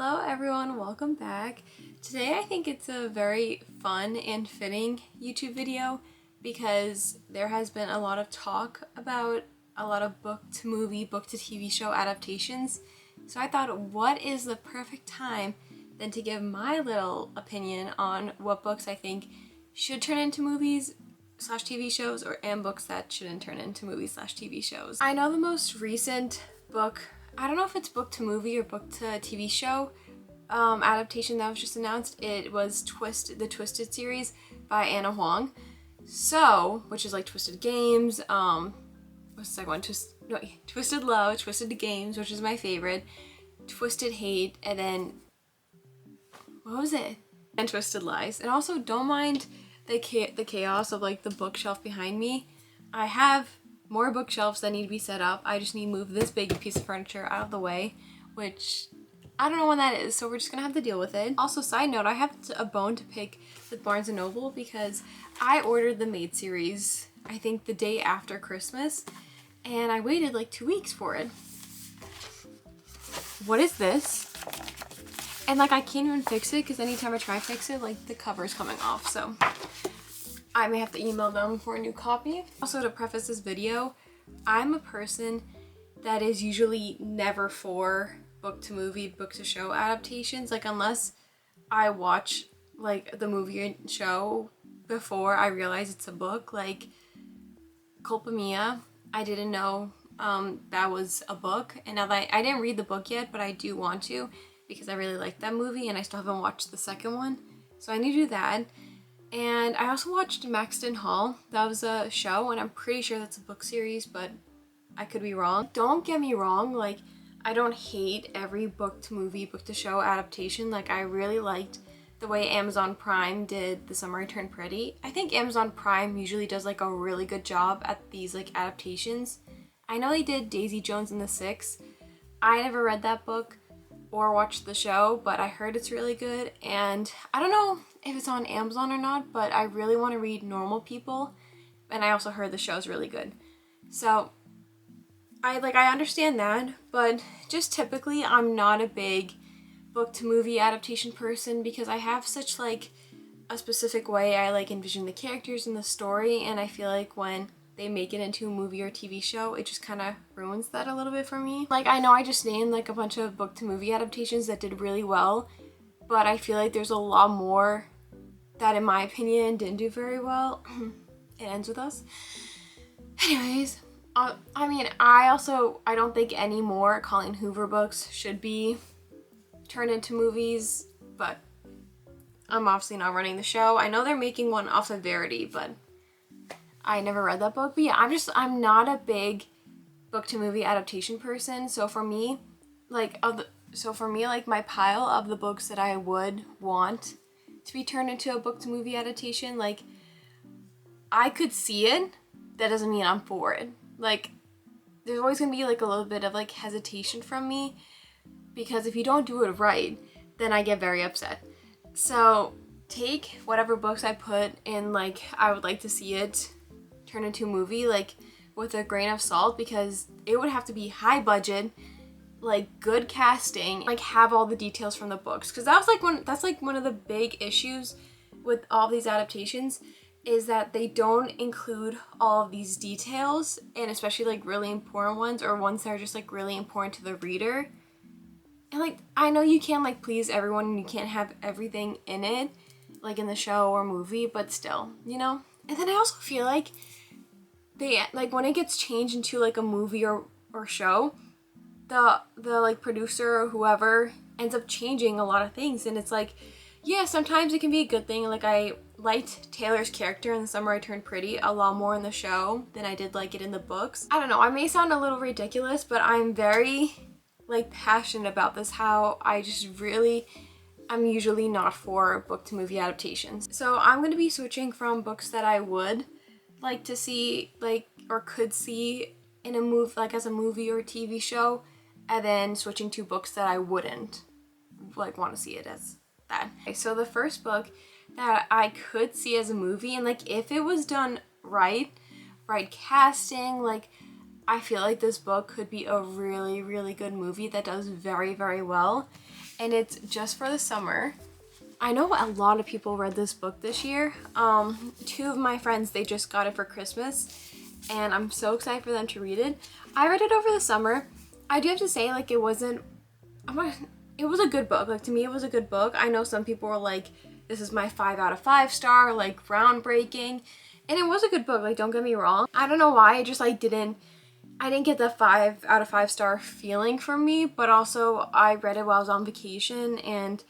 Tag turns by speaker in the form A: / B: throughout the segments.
A: Hello everyone, welcome back. Today I think it's a very fun and fitting YouTube video because there has been a lot of talk about a lot of book to movie, book to TV show adaptations. So I thought, what is the perfect time then to give my little opinion on what books I think should turn into movies slash TV shows and books that shouldn't turn into movies slash TV shows. I know the most recent book, I don't know if it's book to movie or book to TV show adaptation that was just announced. It was the Twisted series by Anna Huang. So, which is like Twisted Games, what's the second one? Twisted Love, Twisted Games, which is my favorite, Twisted Hate, and then, what was it? And Twisted Lies. And also, don't mind the chaos of like the bookshelf behind me. I have more bookshelves that need to be set up. I just need to move this big piece of furniture out of the way, which I don't know when that is, so we're just gonna have to deal with it. Also, side note, I have a bone to pick with Barnes & Noble because I ordered the Maid series, I think the day after Christmas, and I waited like 2 weeks for it. What is this? And like I can't even fix it because anytime I try to fix it, like the cover's coming off, so I may have to email them for a new copy. Also, to preface this video, I'm a person that is usually never for book to movie, book to show adaptations. Like, unless I watch like the movie and show before I realize it's a book. Like Culpa Mia, I didn't know that was a book, and now that I didn't read the book yet, but I do want to because I really like that movie and I still haven't watched the second one, so I need to do that. And I also watched Maxton Hall. That was a show, and I'm pretty sure that's a book series, but I could be wrong. Don't get me wrong, like, I don't hate every book to movie, book to show adaptation. Like, I really liked the way Amazon Prime did The Summer I Turned Pretty. I think Amazon Prime usually does like a really good job at these like adaptations. I know they did Daisy Jones and the Six. I never read that book or watched the show, but I heard it's really good, and I don't know if it's on Amazon or not, but I really want to read Normal People, and I also heard the show's really good. So I understand that, but just typically I'm not a big book to movie adaptation person because I have such like a specific way I like envision the characters and the story, and I feel like when they make it into a movie or TV show, it just kind of ruins that a little bit for me. Like, I know I just named like a bunch of book to movie adaptations that did really well, but I feel like there's a lot more that, in my opinion, didn't do very well. It ends with us. Anyways, I mean, I don't think any more Colleen Hoover books should be turned into movies, but I'm obviously not running the show. I know they're making one off of Verity, but I never read that book. But yeah, I'm not a big book to movie adaptation person. So for me, like my pile of the books that I would want to be turned into a book to movie adaptation, like, I could see it. That doesn't mean I'm for it. Like, there's always gonna be like a little bit of like hesitation from me because if you don't do it right, then I get very upset. So take whatever books I put in, like, I would like to see it turn into a movie, like, with a grain of salt, because it would have to be high budget, like good casting, like have all the details from the books, because that's like one of the big issues with all these adaptations is that they don't include all of these details, and especially like really important ones or ones that are just like really important to the reader. And like, I know you can't like please everyone and you can't have everything in it like in the show or movie, but still, you know. And then I also feel like they like when it gets changed into like a movie or show, the like producer or whoever ends up changing a lot of things, and it's like, yeah, sometimes it can be a good thing. Like, I liked Taylor's character in The Summer I Turned Pretty a lot more in the show than I did like it in the books. I don't know, I may sound a little ridiculous, but I'm very like passionate about this, how I'm usually not for book to movie adaptations. So I'm going to be switching from books that I would like to see, like, or could see in a movie, like as a movie or a TV show, and then switching to books that I wouldn't like want to see it as that. Okay, so the first book that I could see as a movie, and like if it was done right casting, like I feel like this book could be a really, really good movie that does very, very well. And it's just for the summer. I know a lot of people read this book this year. Two of my friends, they just got it for Christmas, and I'm so excited for them to read it. I read it over the summer. I do have to say, like, it was a good book. Like, to me, it was a good book. I know some people were like, this is my 5 out of 5 star, like, groundbreaking. And it was a good book, like, don't get me wrong. I don't know why, I just, like, I didn't get the 5 out of 5 star feeling from me, but also I read it while I was on vacation, and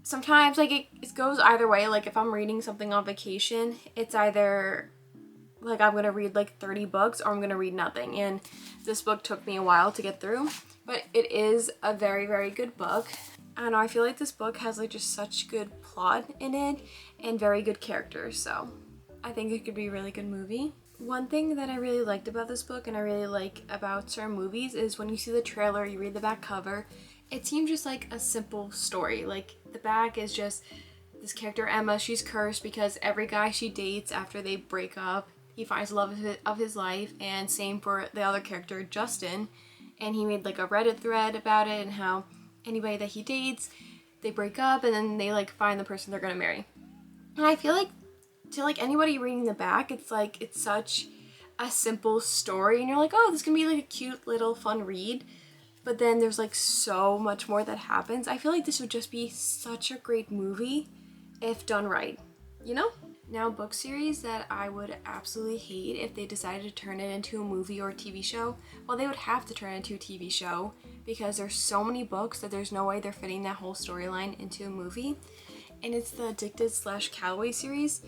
A: sometimes, like, it goes either way. Like, if I'm reading something on vacation, it's either like I'm gonna read like 30 books or I'm gonna read nothing, and this book took me a while to get through, but it is a very, very good book. I don't know, I feel like this book has like just such good plot in it and very good characters, so I think it could be a really good movie. One thing that I really liked about this book, and I really like about certain movies, is when you see the trailer, you read the back cover, it seems just like a simple story. Like, the back is just this character Emma, she's cursed because every guy she dates after they break up, he finds love of his life, and same for the other character, Justin, and he made like a Reddit thread about it and how anybody that he dates, they break up and then they like find the person they're gonna marry. And I feel like to like anybody reading the back, it's like it's such a simple story and you're like, oh, this can be like a cute little fun read, but then there's like so much more that happens. I feel like this would just be such a great movie if done right, you know? Now, book series that I would absolutely hate if they decided to turn it into a movie or a TV show, well, they would have to turn it into a TV show because there's so many books that there's no way they're fitting that whole storyline into a movie. And it's the Addicted/Calloway series.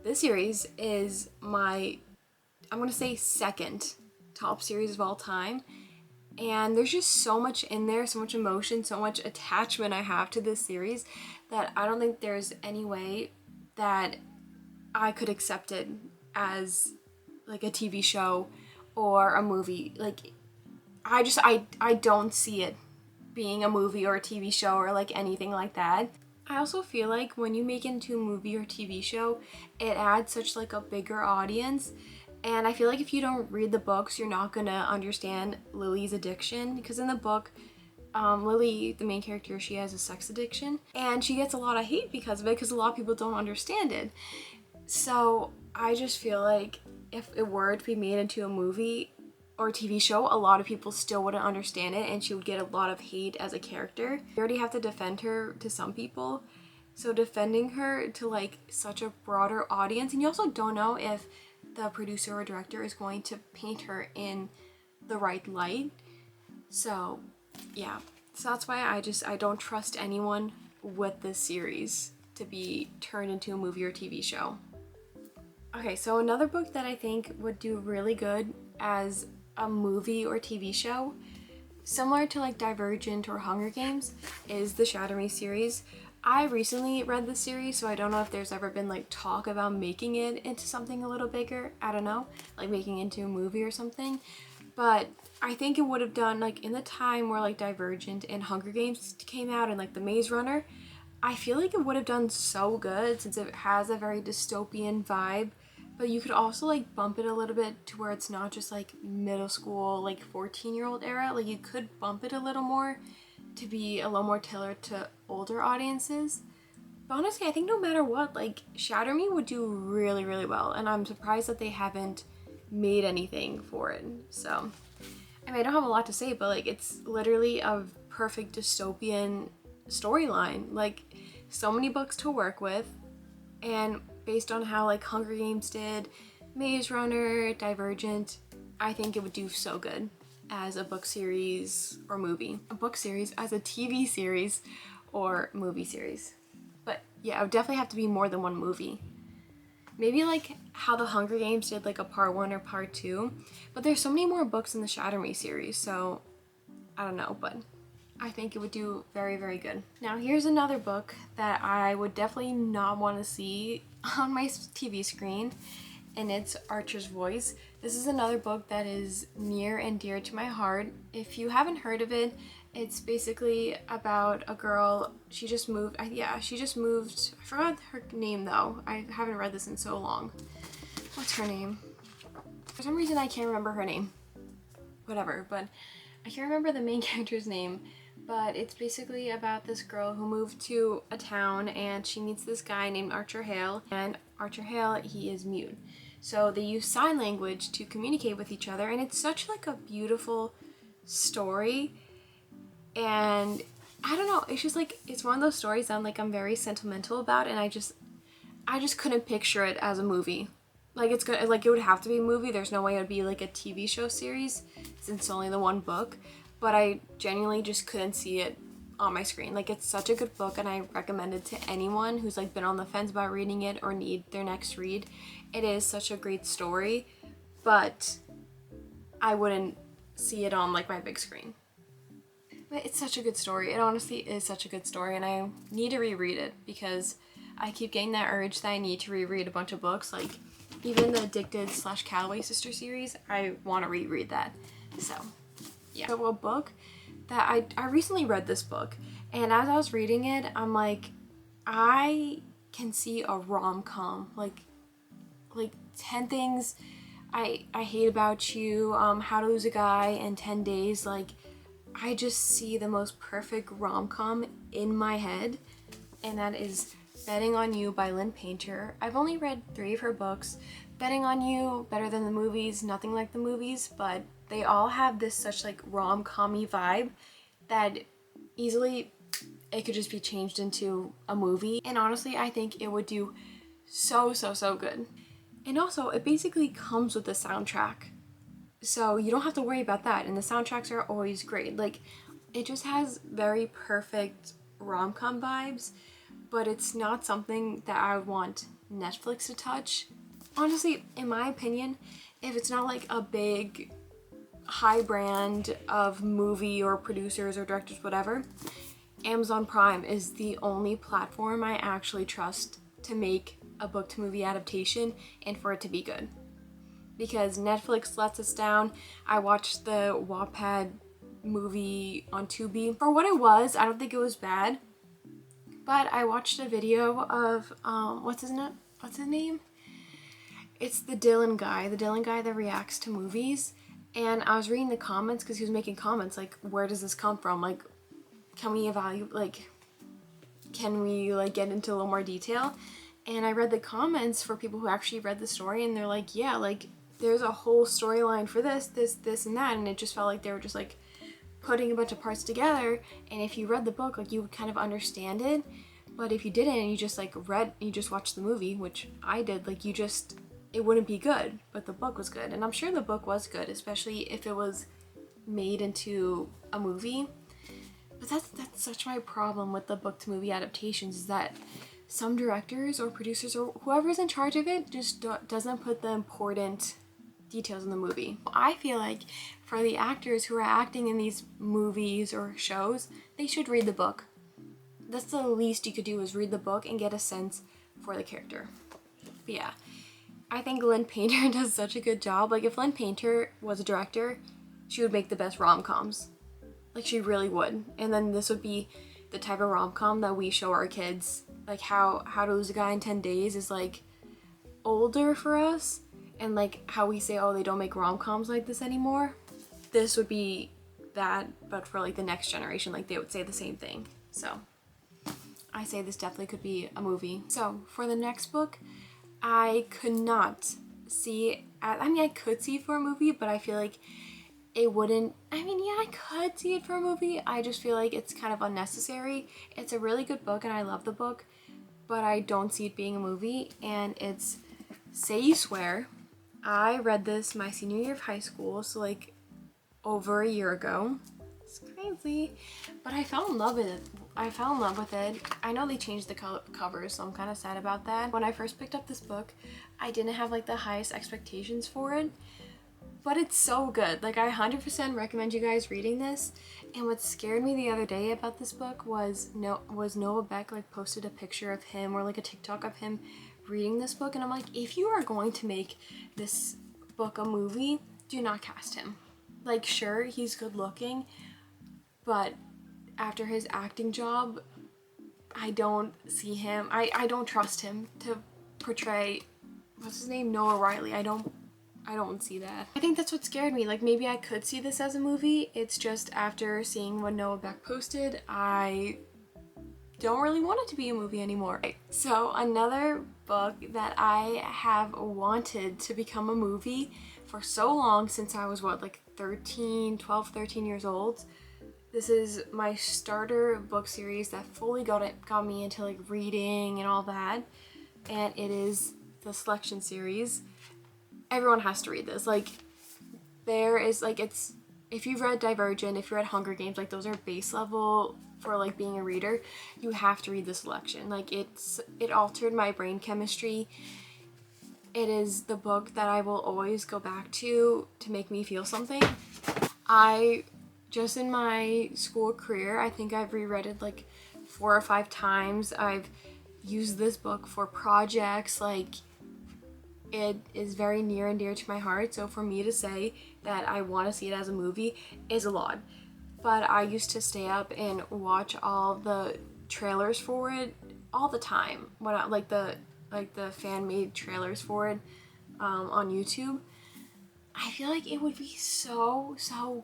A: This series is my, I'm gonna say, second top series of all time. And there's just so much in there, so much emotion, so much attachment I have to this series that I don't think there's any way that I could accept it as like a TV show or a movie. Like, I don't see it being a movie or a TV show or like anything like that. I also feel like when you make it into a movie or TV show, it adds such like a bigger audience. And I feel like if you don't read the books, you're not gonna understand Lily's addiction, because in the book, Lily, the main character, she has a sex addiction and she gets a lot of hate because of it, because a lot of people don't understand it. So I just feel like if it were to be made into a movie or a TV show, a lot of people still wouldn't understand it and she would get a lot of hate as a character. You already have to defend her to some people, so defending her to like such a broader audience, and you also don't know if the producer or director is going to paint her in the right light. So yeah, so that's why I don't trust anyone with this series to be turned into a movie or TV show. Okay, so another book that I think would do really good as a movie or TV show, similar to like Divergent or Hunger Games, is the Shatter Me series. I recently read the series, so I don't know if there's ever been like talk about making it into something a little bigger. I don't know, like making it into a movie or something. But I think it would have done, like, in the time where like Divergent and Hunger Games came out and like The Maze Runner, I feel like it would have done so good since it has a very dystopian vibe. But you could also like bump it a little bit to where it's not just like middle school, like 14-year-old era. Like, you could bump it a little more to be a little more tailored to older audiences. But honestly, I think no matter what, like, Shatter Me would do really, really well. And I'm surprised that they haven't made anything for it. So, I mean, I don't have a lot to say, but like, it's literally a perfect dystopian storyline. Like, so many books to work with, and based on how like Hunger Games did, Maze Runner, Divergent, I think it would do so good as a book series or movie. A book series as a TV series or movie series. But yeah, it would definitely have to be more than one movie. Maybe like how the Hunger Games did like a part 1 or part 2, but there's so many more books in the Shatter Me series, so I don't know, but I think it would do very, very good. Now here's another book that I would definitely not want to see on my TV screen, and it's Archer's Voice. This is another book that is near and dear to my heart. If you haven't heard of it, it's basically about a girl, she just moved, I forgot her name though. I haven't read this in so long. What's her name? For some reason I can't remember her name. whatever, but I can't remember the main character's name, but it's basically about this girl who moved to a town and she meets this guy named Archer Hale, and Archer Hale, he is mute. So they use sign language to communicate with each other, and it's such like a beautiful story. And I don't know, it's just like, it's one of those stories that I'm very sentimental about, and I just couldn't picture it as a movie. Like, it's good, like, it would have to be a movie. There's no way it would be like a TV show series since it's only the one book, but I genuinely just couldn't see it on my screen. Like, it's such a good book, and I recommend it to anyone who's like been on the fence about reading it or need their next read. It is such a great story, but I wouldn't see it on like my big screen. But it's such a good story. It honestly is such a good story, and I need to reread it because I keep getting that urge that I need to reread a bunch of books. Like, even the Addicted / Calloway Sister series, I want to reread that. So, yeah. So a book that I recently read this book, and as I was reading it, I'm like, I can see a rom-com. Like 10 Things I Hate About You, How to Lose a Guy in 10 Days. Like, I just see the most perfect rom-com in my head, and that is Betting on You by Lynn Painter. I've only read 3 of her books. Betting on You, Better Than the Movies, Nothing Like the Movies, but they all have this such like rom-com-y vibe that easily it could just be changed into a movie. And honestly, I think it would do so good. And also, it basically comes with a soundtrack, so you don't have to worry about that, and the soundtracks are always great. Like, it just has very perfect rom-com vibes, but it's not something that I would want Netflix to touch. Honestly, in my opinion, if it's not like a big high brand of movie or producers or directors, whatever, Amazon Prime is the only platform I actually trust to make a book to movie adaptation and for it to be good. Because Netflix lets us down. I watched the Wattpad movie on Tubi. For what it was, I don't think it was bad. But I watched a video of, what's his name? It's the Dylan guy that reacts to movies. And I was reading the comments because he was making comments like, where does this come from? Like, can we evaluate, like, can we like get into a little more detail? And I read the comments for people who actually read the story, and they're like, yeah, like, there's a whole storyline for this, and that, and it just felt like they were just like putting a bunch of parts together, and if you read the book, like, you would kind of understand it, but if you didn't and you just like you just watched the movie, which I did, like, it wouldn't be good, but the book was good, and I'm sure the book was good, especially if it was made into a movie. But that's such my problem with the book to movie adaptations, is that some directors or producers or whoever's in charge of it just doesn't put the important details in the movie. I feel like for the actors who are acting in these movies or shows, they should read the book. That's the least you could do, is read the book and get a sense for the character. But yeah, I think Lynn Painter does such a good job. Like, if Lynn Painter was a director, she would make the best rom-coms. Like, she really would. And then this would be the type of rom-com that we show our kids. Like, How to Lose a Guy in 10 Days is like older for us, and like how we say, oh, they don't make rom-coms like this anymore. This would be that, but for like the next generation, like they would say the same thing. So I say this definitely could be a movie. So for the next book, I could not see, I could see it for a movie, but I feel like it wouldn't, yeah, I could see it for a movie. I just feel like it's kind of unnecessary. It's a really good book and I love the book, but I don't see it being a movie, and it's Say You Swear. I read this my senior year of high school, so like over a year ago. It's crazy, but I fell in love with it. I know they changed the covers, so I'm kind of sad about that. When I first picked up this book, I didn't have like the highest expectations for it, but it's so good. Like, I 100% recommend you guys reading this. And what scared me the other day about this book was Noah Beck like posted a picture of him, or like a TikTok of him reading this book, and I'm like, if you are going to make this book a movie, do not cast him. Like, sure, he's good looking, but after his acting job, I don't see him, I don't trust him to portray, what's his name, Noah Riley. I don't I don't see that. I think that's what scared me. Like, maybe I could see this as a movie. It's just after seeing what Noah Beck posted, I don't really want it to be a movie anymore. So another book that I have wanted to become a movie for so long, since I was what, like 12, 13 years old. This is my starter book series that fully got me into like reading and all that. And it is the Selection series. Everyone has to read this. Like, there is like, it's, if you've read Divergent, if you read Hunger Games, like those are base level for like being a reader. You have to read the Selection. Like, it altered my brain chemistry. It is the book that I will always go back to make me feel something. Just in my school career, I think I've reread it like 4 or 5 times. I've used this book for projects. Like, it is very near and dear to my heart. So for me to say that I want to see it as a movie is a lot. But I used to stay up and watch all the trailers for it all the time. When I like the fan-made trailers for it on YouTube. I feel like it would be so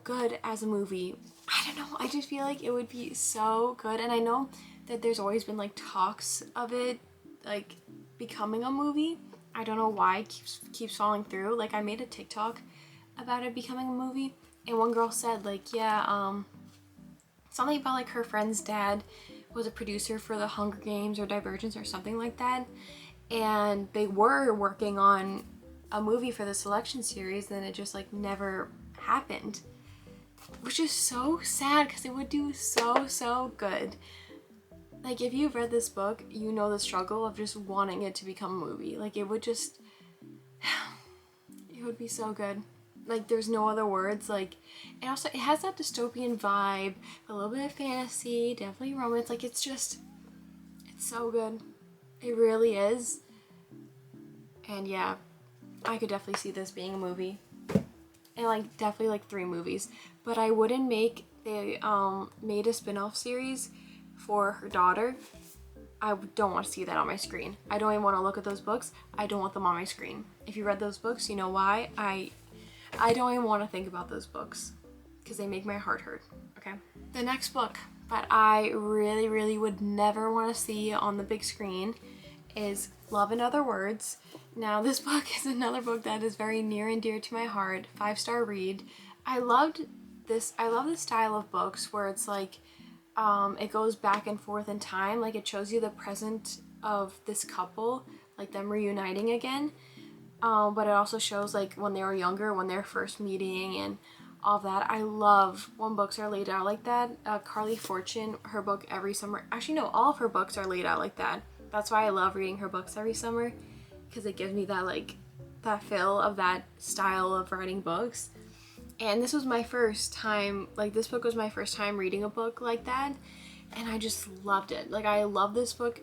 A: good as a movie. I don't know, I just feel like it would be so good. And I know that there's always been like talks of it like becoming a movie. I don't know why it keeps falling through. Like, I made a TikTok about it becoming a movie, and one girl said like, yeah, something about like her friend's dad was a producer for the Hunger Games or Divergence or something like that, and they were working on a movie for the Selection series, and it just like never happened, which is so sad because it would do so good. Like, if you've read this book, you know the struggle of just wanting it to become a movie. Like, it would just, it would be so good. Like, there's no other words. Like, it has that dystopian vibe, a little bit of fantasy, definitely romance. Like, it's so good. It really is. And yeah, I could definitely see this being a movie. And like, definitely like 3 movies. But I wouldn't make, they made a spin-off series for her daughter. I don't want to see that on my screen. I don't even want to look at those books. I don't want them on my screen. If you read those books, you know why. I don't even want to think about those books because they make my heart hurt. Okay. The next book that I really would never want to see on the big screen is Love in Other Words. Now, this book is another book that is very near and dear to my heart. 5-star read. I love this style of books where it's like, it goes back and forth in time. Like, it shows you the present of this couple, like them reuniting again. But it also shows like when they were younger, when they were first meeting and all that. I love when books are laid out like that. Carly Fortune, her book Every Summer. Actually, no, all of her books are laid out like that. That's why I love reading her books every summer, because it gives me that like that feel of that style of writing books. And this was my first time, like this book was my first time reading a book like that, and I just loved it. Like, I love this book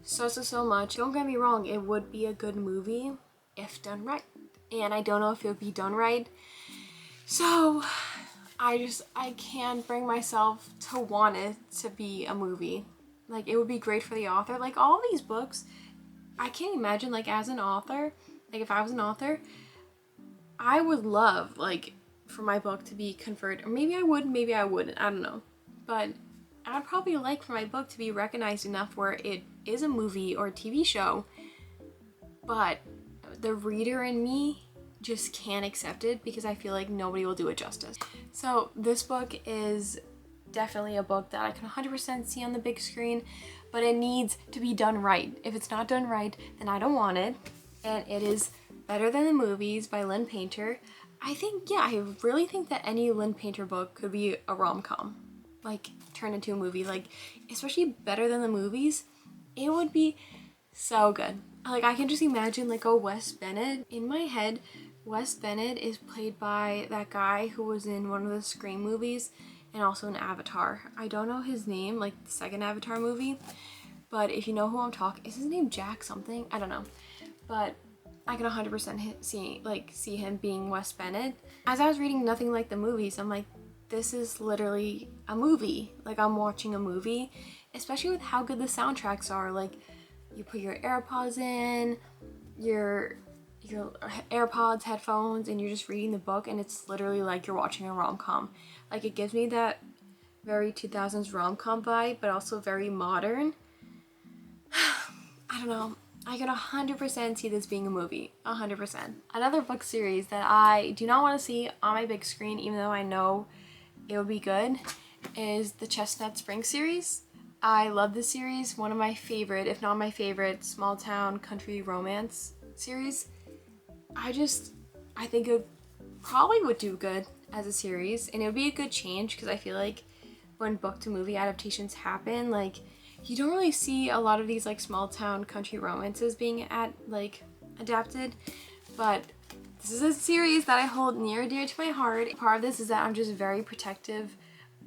A: so much. Don't get me wrong, it would be a good movie if done right, and I don't know if it would be done right. So I can't bring myself to want it to be a movie. Like, it would be great for the author. Like, all these books, I can't imagine, like, as an author, like if I was an author, I would love like for my book to be converted, or maybe I would, maybe I wouldn't, I don't know, but I'd probably like for my book to be recognized enough where it is a movie or a TV show, but the reader in me just can't accept it because I feel like nobody will do it justice. So this book is definitely a book that I can 100% see on the big screen, but it needs to be done right. If it's not done right, then I don't want it. And it is Better Than the Movies by Lynn Painter. I think, yeah, I really think that any Lynn Painter book could be a rom-com, like turned into a movie, like especially Better Than the Movies. It would be so good. Like, I can just imagine like a Wes Bennett. In my head, Wes Bennett is played by that guy who was in one of the Scream movies and also in Avatar. I don't know his name, like the second Avatar movie, but if you know who I'm talking, is his name Jack something? I don't know, but I can 100% see him being Wes Bennett. As I was reading Nothing Like the Movies, I'm like, this is literally a movie. Like, I'm watching a movie, especially with how good the soundtracks are. Like, you put your AirPods in, you're your AirPods, headphones, and you're just reading the book, and it's literally like you're watching a rom-com. Like, it gives me that very 2000s rom-com vibe, but also very modern. I don't know. I can 100% see this being a movie. 100%. Another book series that I do not want to see on my big screen, even though I know it would be good, is the Chestnut Springs series. I love this series. One of my favorite, if not my favorite, small town country romance series. I think it probably would do good as a series, and it would be a good change because I feel like when book to movie adaptations happen, like, you don't really see a lot of these like small town country romances being adapted, but this is a series that I hold near and dear to my heart. Part of this is that I'm just very protective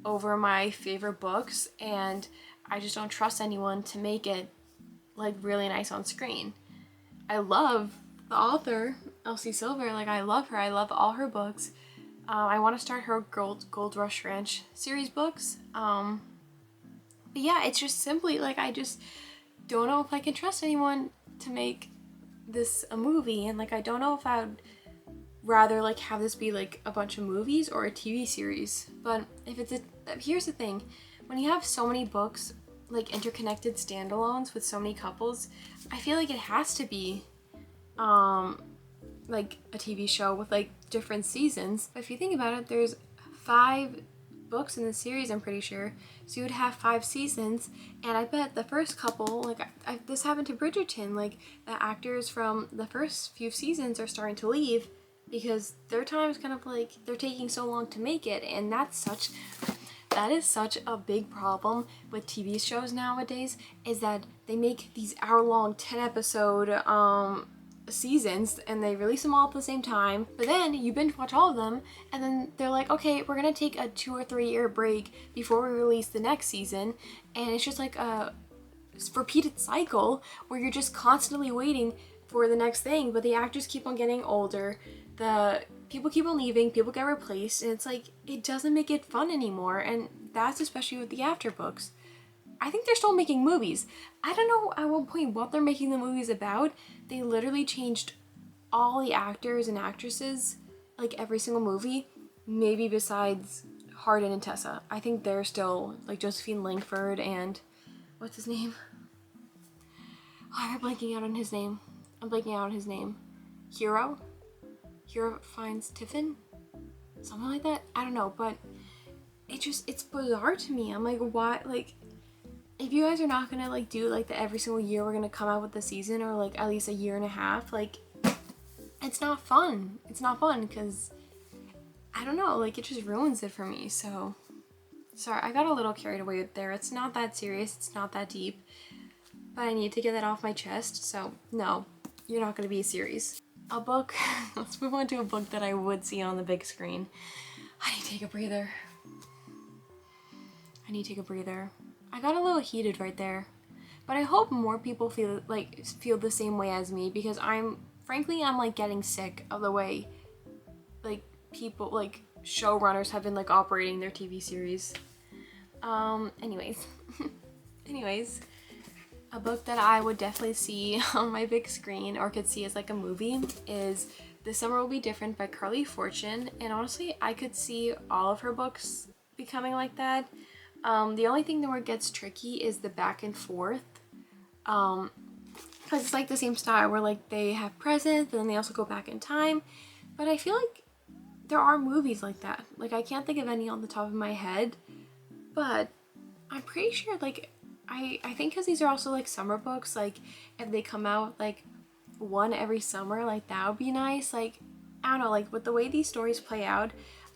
A: over my favorite books, and I just don't trust anyone to make it like really nice on screen. I love the author, Elsie Silver. Like, I love her. I love all her books. I want to start her Gold Rush Ranch series books. But yeah, it's just simply like, I just don't know if I can trust anyone to make this a movie, and like, I don't know if I would rather like have this be like a bunch of movies or a TV series. But if it's here's the thing, when you have so many books, like interconnected standalones with so many couples, I feel like it has to be like a TV show with like different seasons. But if you think about it, there's 5 books in the series, I'm pretty sure, so you would have 5 seasons, and I bet the first couple, like, this happened to Bridgerton, like, the actors from the first few seasons are starting to leave because their time's kind of like, they're taking so long to make it, and that is such a big problem with TV shows nowadays, is that they make these hour-long 10-episode seasons and they release them all at the same time, but then you binge watch all of them and then they're like, okay, we're gonna take a 2 or 3 year break before we release the next season, and it's just like a repeated cycle where you're just constantly waiting for the next thing, but the actors keep on getting older, the people keep on leaving, people get replaced, and it's like, it doesn't make it fun anymore. And that's especially with the after books. I think they're still making movies. I don't know at what point what they're making the movies about. They literally changed all the actors and actresses, like every single movie, maybe besides Hardin and Tessa. I think they're still, like, Josephine Langford and, what's his name? Oh, I'm blanking out on his name. Hero finds Tiffin? Something like that? I don't know, but it's bizarre to me. I'm like, why, like, if you guys are not gonna like do like the every single year we're gonna come out with the season, or like at least a year and a half, like, it's not fun. It's not fun because, I don't know, like, it just ruins it for me. So sorry, I got a little carried away there. It's not that serious, it's not that deep, but I need to get that off my chest. So no, you're not gonna be a series. A book, let's move on to a book that I would see on the big screen. I need to take a breather. I got a little heated right there, but I hope more people feel the same way as me, because I'm like getting sick of the way like people, like showrunners, have been like operating their TV series. Anyways, a book that I would definitely see on my big screen, or could see as like a movie, is This Summer Will Be Different by Carly Fortune, and honestly, I could see all of her books becoming like that. The only thing that gets tricky is the back and forth, because it's like the same style where like they have present, but then they also go back in time. But I feel like there are movies like that. Like, I can't think of any on the top of my head, but I'm pretty sure, like, I think because these are also like summer books, like if they come out like one every summer, like that would be nice. Like, I don't know, like with the way these stories play out,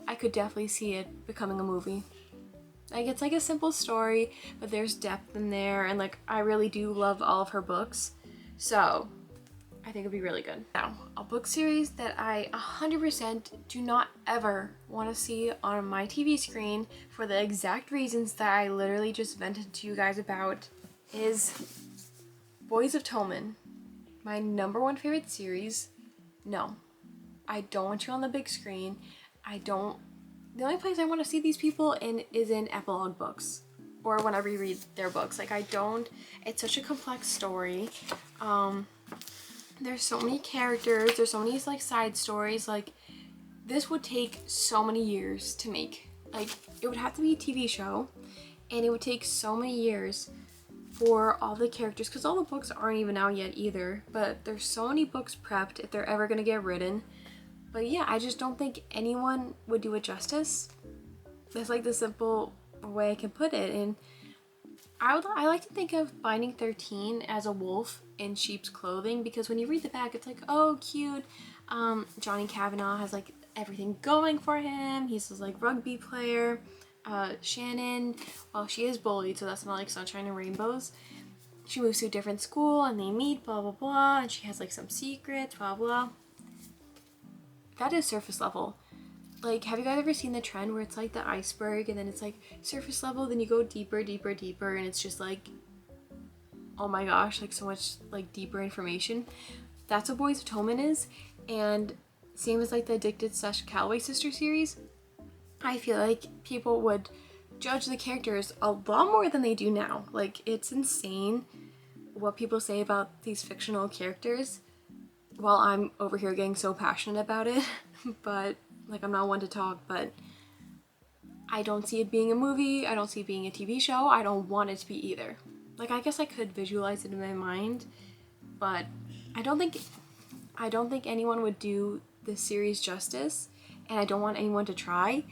A: I could definitely see it becoming a movie. Like, it's like a simple story, but there's depth in there, and like I really do love all of her books, so I think it'd be really good. Now, a book series that I 100% do not ever want to see on my TV screen, for the exact reasons that I literally just vented to you guys about, is Boys of Tommen. My #1 favorite series. No, I don't want you on the big screen. The only place I want to see these people in is in epilogue books, or when I reread their books. Like, it's such a complex story. There's so many characters, there's so many like side stories. Like, this would take so many years to make. Like, it would have to be a TV show, and it would take so many years for all the characters, because all the books aren't even out yet either, but there's so many books prepped if they're ever gonna get written. But yeah, I just don't think anyone would do it justice. That's like the simple way I can put it. And I like to think of Finding 13 as a wolf in sheep's clothing, because when you read the back, it's like, oh, cute. Johnny Kavanaugh has like everything going for him. He's this like rugby player. Shannon, well, she is bullied, so that's not like sunshine and rainbows. She moves to a different school and they meet, blah blah blah, and she has like some secrets, blah blah. That is surface level. Like, have you guys ever seen the trend where it's like the iceberg and then it's like surface level, then you go deeper, deeper, deeper, and it's just like, oh my gosh, like so much like deeper information? That's what Boys of Tommen is. And same as like the Addicted / Calloway Sister series, I feel like people would judge the characters a lot more than they do now. Like, it's insane what people say about these fictional characters, while I'm over here getting so passionate about it. But like, I'm not one to talk, but I don't see it being a movie, I don't see it being a TV show, I don't want it to be either. Like, I guess I could visualize it in my mind, but I don't think anyone would do this series justice, and I don't want anyone to try.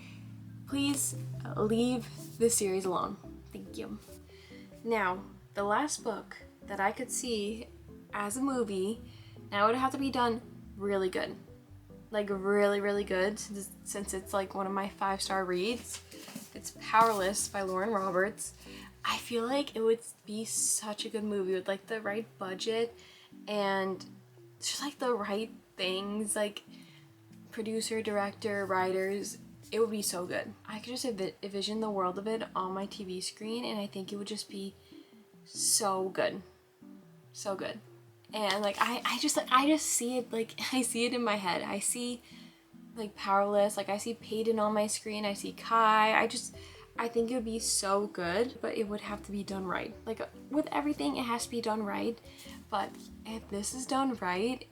A: Please leave this series alone. Thank you. Now, the last book that I could see as a movie, now it would have to be done really good. Like, really, really good, since it's like one of my 5-star reads. It's Powerless by Lauren Roberts. I feel like it would be such a good movie with like the right budget and just like the right things, like producer, director, writers. It would be so good. I could just envision the world of it on my TV screen, and I think it would just be so good. So good. And like, I just see it, like, I see it in my head. I see like Powerless, like I see Peyton on my screen, I see Kai. I think it would be so good, but it would have to be done right. Like, with everything, it has to be done right. But if this is done right,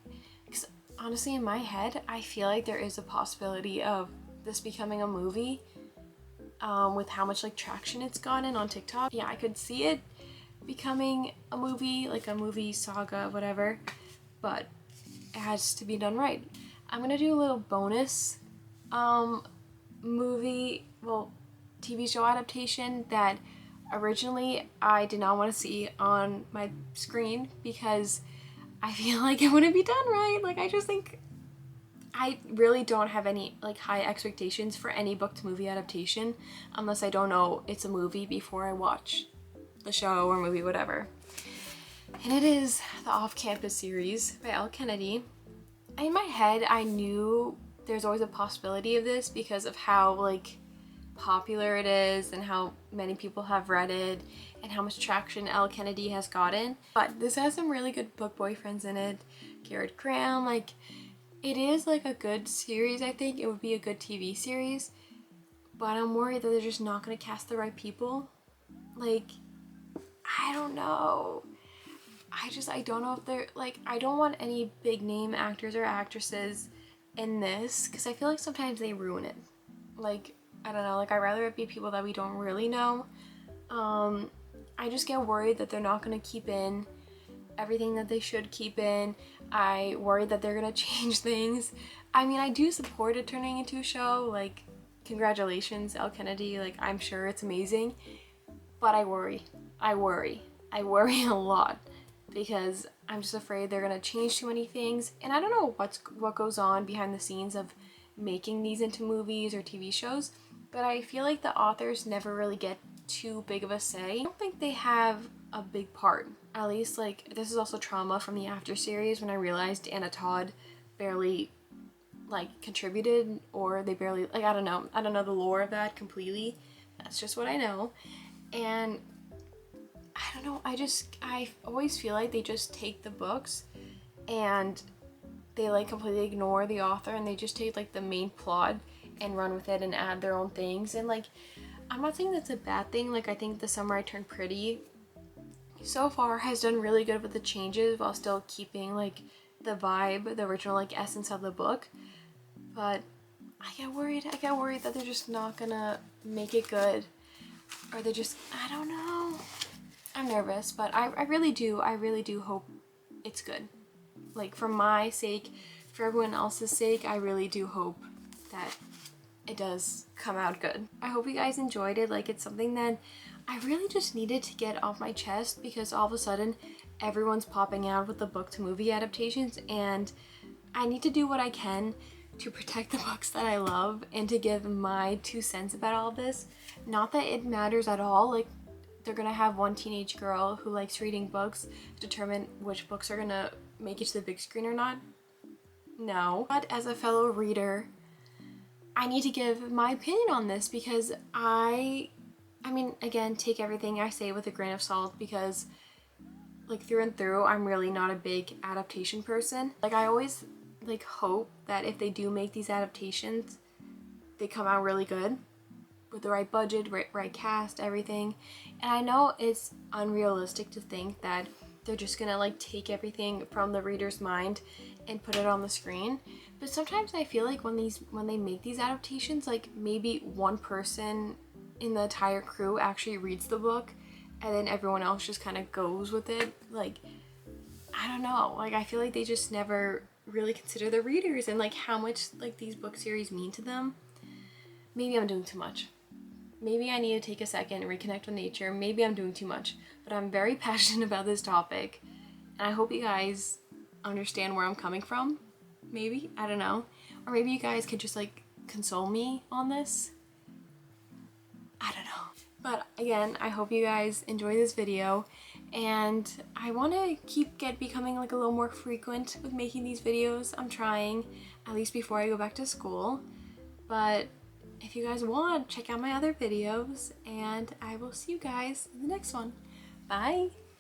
A: because honestly in my head, I feel like there is a possibility of this becoming a movie, with how much like traction it's gotten on TikTok. Yeah, I could see it becoming a movie, like a movie saga, whatever, but it has to be done right. I'm gonna do a little bonus movie, well, TV show adaptation that originally I did not want to see on my screen, because I feel like it wouldn't be done right. Like, I just think I really don't have any like high expectations for any book to movie adaptation unless I don't know it's a movie before I watch the show or movie, whatever. And it is the Off-Campus series by Elle Kennedy. In my head, I knew there's always a possibility of this because of how like popular it is and how many people have read it and how much traction Elle Kennedy has gotten. But this has some really good book boyfriends in it. Garrett Graham, like, it is like a good series. I think it would be a good TV series, but I'm worried that they're just not going to cast the right people. Like, I don't know. I don't know if they're like, I don't want any big name actors or actresses in this, because I feel like sometimes they ruin it. Like, I don't know, like, I'd rather it be people that we don't really know. I just get worried that they're not going to keep in everything that they should keep in. I worry that they're going to change things. I mean, I do support it turning into a show. Like, congratulations, Elle Kennedy. Like, I'm sure it's amazing. But I worry. I worry a lot, because I'm just afraid they're going to change too many things. And I don't know what goes on behind the scenes of making these into movies or TV shows, but I feel like the authors never really get too big of a say. I don't think they have a big part. At least, like, this is also trauma from the After series, when I realized Anna Todd barely like contributed, or they barely, like, I don't know the lore of that completely. That's just what I know. And I don't know, I always feel like they just take the books and they like completely ignore the author, and they just take like the main plot and run with it and add their own things. And like, I'm not saying that's a bad thing. Like, I think The Summer I Turned Pretty so far has done really good with the changes while still keeping like the vibe, the original like essence of the book. But I get worried that they're just not gonna make it good, or they're just, I don't know. I'm nervous, but I really do hope it's good. Like, for my sake, for everyone else's sake, I really do hope that it does come out good. I hope you guys enjoyed it. Like, it's something that I really just needed to get off my chest, because all of a sudden everyone's popping out with the book to movie adaptations, and I need to do what I can to protect the books that I love and to give my 2 cents about all of this. Not that it matters at all. Like, they're gonna have one teenage girl who likes reading books determine which books are gonna make it to the big screen or not. No. But as a fellow reader, I need to give my opinion on this, because I mean, again, take everything I say with a grain of salt, because like through and through, I'm really not a big adaptation person. Like, I always like hope that if they do make these adaptations, they come out really good with the right budget, right cast, everything. And I know it's unrealistic to think that they're just gonna like take everything from the reader's mind and put it on the screen. But sometimes I feel like when they make these adaptations, like maybe one person in the entire crew actually reads the book, and then everyone else just kind of goes with it. Like, I don't know, like I feel like they just never really consider the readers and like how much like these book series mean to them. Maybe I'm doing too much. Maybe I need to take a second and reconnect with nature. Maybe I'm doing too much, but I'm very passionate about this topic, and I hope you guys understand where I'm coming from. Maybe, I don't know. Or maybe you guys could just like console me on this. I don't know. But again, I hope you guys enjoy this video, and I want to keep becoming like a little more frequent with making these videos. I'm trying, at least before I go back to school. But if you guys want, check out my other videos, and I will see you guys in the next one. Bye!